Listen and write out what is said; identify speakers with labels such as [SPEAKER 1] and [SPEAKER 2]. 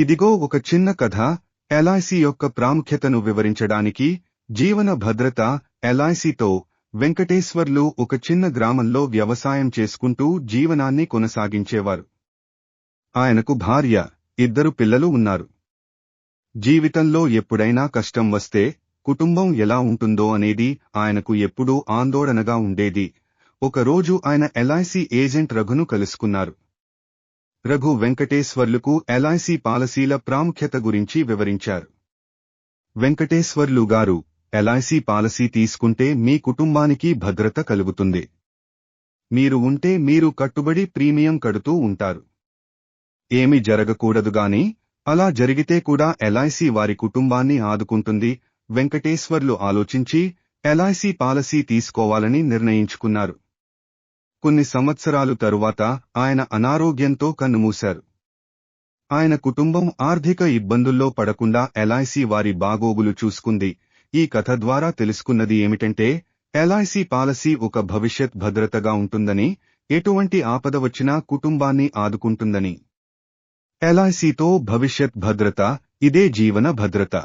[SPEAKER 1] ఇదిగో ఒక చిన్న కథ ఎల్ఐసి యొక్క ప్రాముఖ్యతను వివరించడానికి. జీవన భద్రత. ఎల్ఐసితో వెంకటేశ్వర్లు ఒక చిన్న గ్రామంలో వ్యవసాయం చేసుకుంటూ జీవనాన్ని కొనసాగించేవారు. ఆయనకు భార్య, 2 పిల్లలు ఉన్నారు. జీవితంలో ఎప్పుడైనా కష్టం వస్తే కుటుంబం ఎలా ఉంటుందో అనేది ఆయనకు ఎప్పుడూ ఆందోళనగా ఉండేది. ఒకరోజు ఆయన ఎల్ఐసి ఏజెంట్ రఘును కలుసుకున్నారు. రఘు వెంకటేశ్వర్లుకు ఎల్ఐసి పాలసీల ప్రాముఖ్యత గురించి వివరించారు. వెంకటేశ్వర్లు గారు, ఎల్ఐసి పాలసీ తీసుకుంటే మీ కుటుంబానికి భద్రత కలుగుతుంది. మీరు ఉంటే మీరు కట్టుబడి ప్రీమియం కడుతూ ఉంటారు. ఏమి జరగకూడదుగాని అలా జరిగితే కూడా ఎల్ఐసి వారి కుటుంబాన్ని ఆదుకుంటుంది. వెంకటేశ్వర్లు ఆలోచించి ఎల్ఐసి పాలసీ తీసుకోవాలని నిర్ణయించుకున్నారు. కొన్ని సంవత్సరాలు తరువాత ఆయన అనారోగ్యంతో కన్నుమూశారు. ఆయన కుటుంబం ఆర్థిక ఇబ్బందుల్లో పడకుండా ఎల్ఐసి వారి బాగోగులు చూసుకుంది. ఈ కథ ద్వారా తెలుసుకున్నది ఏమిటంటే, ఎల్ఐసి పాలసీ ఒక భవిష్యత్ భద్రతగా ఉంటుందని, ఎటువంటి ఆపద వచ్చినా కుటుంబాన్ని ఆదుకుంటుందని. ఎల్ఐసితో భవిష్యత్ భద్రత, ఇదే జీవన భద్రత.